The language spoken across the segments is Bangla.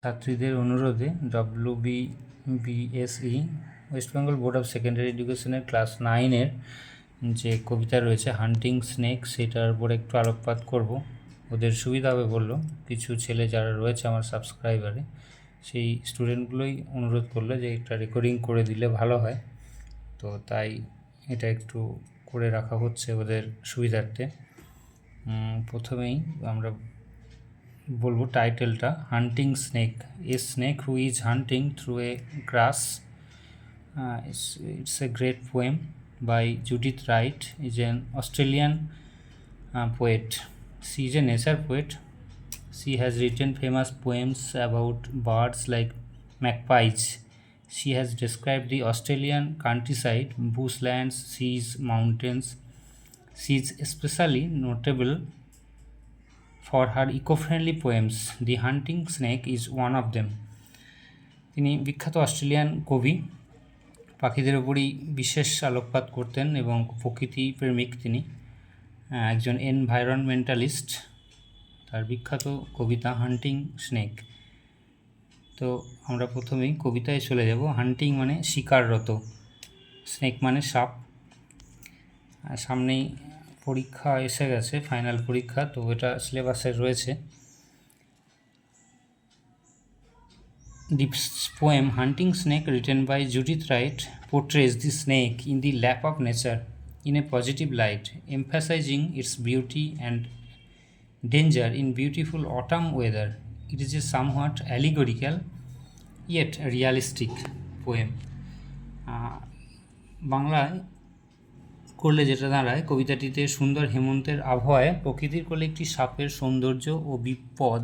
ছাত্রীদের অনুরোধে WBBSE West Bengal board of secondary এডুকেশনের ক্লাস 9-এর যে কবিতা রয়েছে হান্টিং স্নেক, সেটার উপর একটু আলোকপাত করব। ওদের সুবিধা হবে বললো, কিছু ছেলে যারা রয়েছে আমার সাবস্ক্রাইবারে, সেই স্টুডেন্টগুলোই অনুরোধ করলো যে একটা রেকর্ডিং করে দিলে ভালো হয়। তো তাই এটা একটু করে রাখা হচ্ছে ওদের সুবিধার্থে। প্রথমেই আমরা বলবো টাইটেলটা, hunting snake, a snake who is hunting through a glass. It's a great poem by Judith Wright, is an Australian poet. She is a nature poet. She has written famous poems about birds like magpies. She has described the Australian countryside, bushlands, seas, mountains. She is especially notable for her eco-friendly poems. The Hunting Snake is one of them. তিনি বিখ্যাত অস্ট্রেলিয়ান কবি, পাখিদের উপরই বিশেষ আলোকপাত করতেন এবং প্রকৃতি প্রেমিক। তিনি একজন এনভায়রনমেন্টালিস্ট। তার বিখ্যাত কবিতা হান্টিং স্নেক। তো আমরা প্রথমেই কবিতায় চলে যাব। হান্টিং মানে শিকাররত, স্নেক মানে সাপ। সামনেই পরীক্ষা এসে গেছে, ফাইনাল পরীক্ষা, তো এটা সিলেবাসে রয়েছে। The poem Hunting Snake, written by Judith Wright, portrays the snake in the lap of nature in a positive light, emphasizing its beauty and danger in beautiful autumn weather. It is a somewhat allegorical yet realistic poem. বাংলায় করলে যেটা দাঁড়ায়, কবিতাটিতে সুন্দর হেমন্তের আবহাওয়ায় প্রকৃতির কোলে একটি সাপের সৌন্দর্য ও বিপদ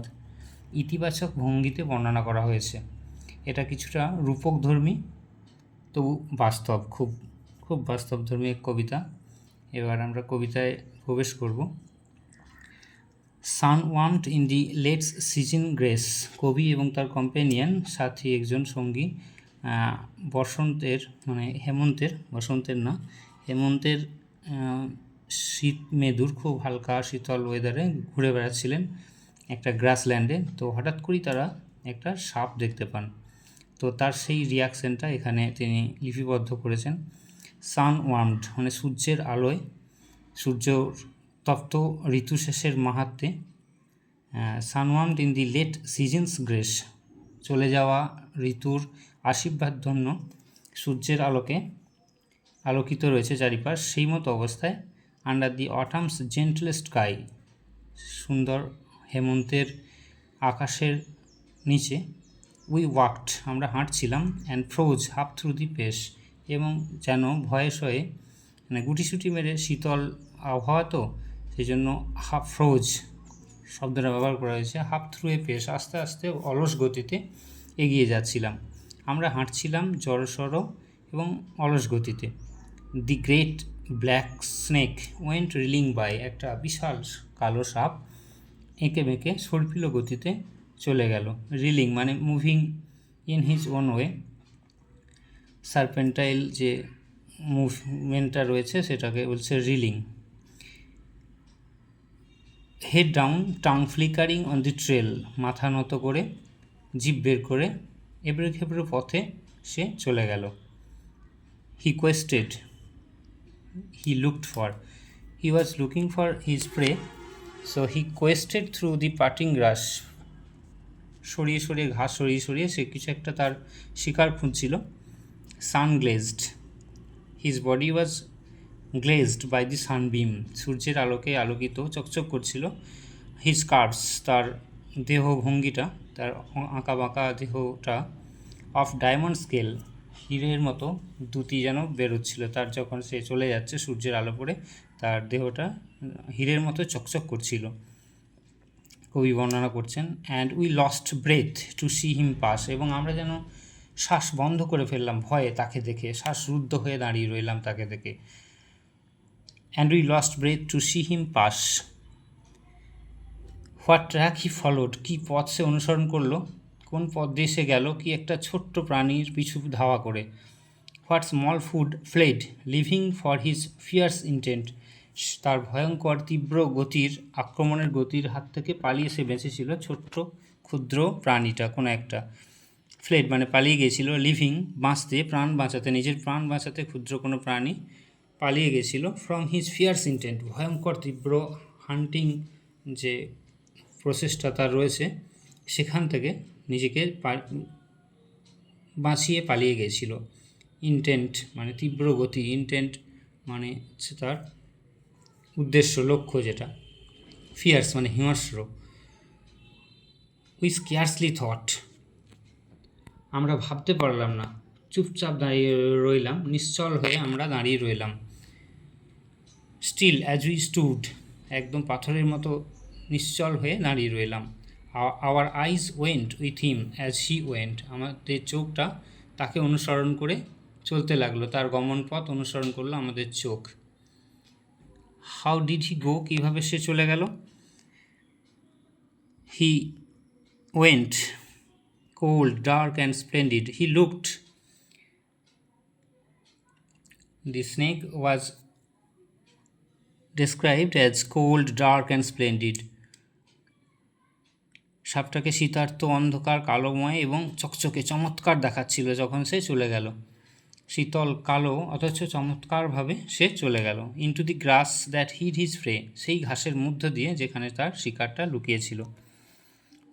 ইতিবাচক ভঙ্গিতে বর্ণনা করা হয়েছে। এটা কিছুটা রূপকধর্মী, তবু বাস্তব, খুব খুব বাস্তবধর্মী এক কবিতা। এবার আমরা কবিতায় প্রবেশ করব। Sun warmed in the late season grace, কবি এবং তার কম্পেনিয়ন সাথী একজন সঙ্গী বসন্তের মানে হেমন্তের শীত মেদুর খুব হালকা শীতল ওয়েদারে ঘুরে বেড়াচ্ছিলেন একটা গ্রাসল্যান্ডে। তো হঠাৎ করেই তারা একটা সাপ দেখতে পান। তো তার সেই রিয়াকশানটা এখানে তিনি লিপিবদ্ধ করেছেন। সান ওয়ার্মড মানে সূর্যের আলোয়, সূর্য তপ্ত ঋতু শেষের মাহাত্মে। Sun warmed in the late season's grace, চলে যাওয়া ঋতুর আশীর্বাদধন্য সূর্যের আলোকে আলোকিত রয়েছে চারিপাশ, সেই মতো অবস্থায়। Under the autumn's gentle sky, সুন্দর হেমন্তের আকাশের নিচে। উই ওয়াকড, আমরা হাঁটছিলাম। And froze half through the pace, এবং যেন ভয়ে শয়ে মানে গুটিসুটি মেরে, শীতল আবহাওয়া তো সেই জন্য হাফ ফ্রোজ শব্দটা ব্যবহার করা হয়েছে। হাফ থ্রু এ পেস, আস্তে আস্তে অলস গতিতে এগিয়ে যাচ্ছিলাম। আমরা হাঁটছিলাম জড়সড় এবং অলস গতিতে। The great black snake went reeling by, একটা বিশাল কালো সাপ এঁকে বেঁকে সর্পিল গতিতে চলে গেল। রিলিং মানে moving in his own way, serpentine যে মুভমেন্টটা রয়েছে সেটাকে বলছে reeling. Head down, tongue flickering on the trail, মাথা নত করে, জিভ বের করে এবড়ো খেবড়ো পথে সে চলে গেল। হি কোয়েস্টেড, he looked for, he was looking for his prey, so he quested through the parting grass, সরিয়ে সরিয়ে ঘাস সরিয়ে সরিয়ে সে কিছু একটা তার শিকার খুঁজছিল। Sun glazed, his body was glazed by the sunbeam, সূর্যের আলোকে আলোকিত চকচক করছিল। হিজ কার্ভস, তার দেহ ভঙ্গিটা, তার আঁকা বাঁকা দেহটা। অফ ডায়মন্ড স্কেল, হীরের মতো দ্যুতি যেন বেরোচ্ছিল তার, যখন সে চলে যাচ্ছে সূর্যের আলো পড়ে তার দেহটা হীরের মতো চকচক করছিল, কবি বর্ণনা করছেন। And we lost breath to see him pass, এবং আমরা যেন শ্বাস বন্ধ করে ফেললাম ভয়ে তাকে দেখে, শ্বাসরুদ্ধ হয়ে দাঁড়িয়ে রইলাম তাকে দেখে। And we lost breath to see him pass. What track he followed, কী পথ সে অনুসরণ করলো, কোন পথ দিয়ে সে গেল, কি একটা ছোট্ট প্রাণীর পিছু ধাওয়া করে। What small food fled, living for his fierce intent, তার ভয়ঙ্কর তীব্র গতির, আক্রমণের গতির হাত থেকে পালিয়ে সে বেঁচেছিল ছোট্ট ক্ষুদ্র প্রাণীটা কোনো একটা, ফ্লেড মানে পালিয়ে গিয়েছিল, লিভিং বাঁচতে, প্রাণ বাঁচাতে, নিজের প্রাণ বাঁচাতে ক্ষুদ্র কোনো প্রাণী পালিয়ে গেছিল, ফ্রম হিজ ফিয়ার্স ইন্টেন্ট, ভয়ঙ্কর তীব্র হান্টিং যে প্রসেসটা তার রয়েছে সেখান থেকে নিজেকে বাঁচিয়ে পালিয়ে গিয়েছিল। ইন্টেন্ট মানে তীব্র গতি, ইন্টেন্ট মানে হচ্ছে তার উদ্দেশ্য, লক্ষ্য যেটা, ফিয়ার্স মানে হিংস্র। উই স্কেয়ার্সলি থট, আমরা ভাবতে পারলাম না, চুপচাপ দাঁড়িয়ে রইলাম, নিশ্চল হয়ে আমরা দাঁড়িয়ে রইলাম। স্টিল অ্যাজ উই স্টুড, একদম পাথরের মতো নিশ্চল হয়ে দাঁড়িয়ে রইলাম। Our eyes went with him as he went, আমাদের চোখটা তাকে অনুসরণ করে চলতে লাগলো, তার গমন পথ অনুসরণ করলো আমাদের চোখ। হাউ ডিড হি গো, কীভাবে সে চলে গেল? He went cold, dark and splendid. He looked. The snake was described as cold, dark and splendid. সাপটাকে শীতার্ত, অন্ধকার, কালোময় এবং চকচকে চমৎকার দেখাচ্ছিল যখন সে চলে গেল। শীতল, কালো অথচ চমৎকারভাবে সে চলে গেল। Into the grass that hid his prey, সেই ঘাসের মধ্য দিয়ে যেখানে তার শিকারটা লুকিয়েছিল।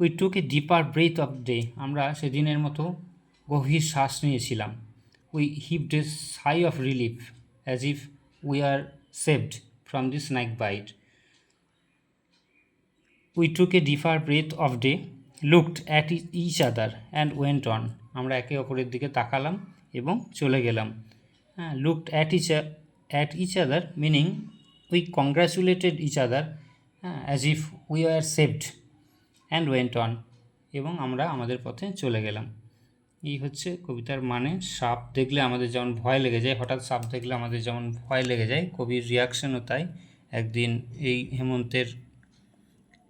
We took a deeper breath of day, আমরা সেদিনের মতো গভীর শ্বাস নিয়েছিলাম। We heaved a sigh of relief as if we are saved from the snake bite. We took a deeper breath of day, looked at each other and went on, আমরা একে অপরের দিকে তাকালাম এবং চলে গেলাম। হ্যাঁ, looked at each other meaning we congratulated each other as if we are saved and went on, এবং আমরা আমাদের পথে চলে গেলাম। এই হচ্ছে কবিতার মানে। সাপ দেখলে আমাদের যেমন ভয় লেগে যায়, হঠাৎ সাপ দেখলে আমাদের যেমন ভয় লেগে যায়, কবির রিয়াকশনও তাই। একদিন এই হেমন্তের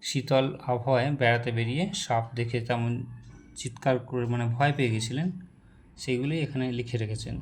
শীতল আবহাওয়ায় বেড়াতে বেরিয়ে সাপ দেখে তেমন চিৎকার করে মানে ভয় পেয়ে গেছিলেন, সেইগুলোই এখানে লিখে রেখেছেন।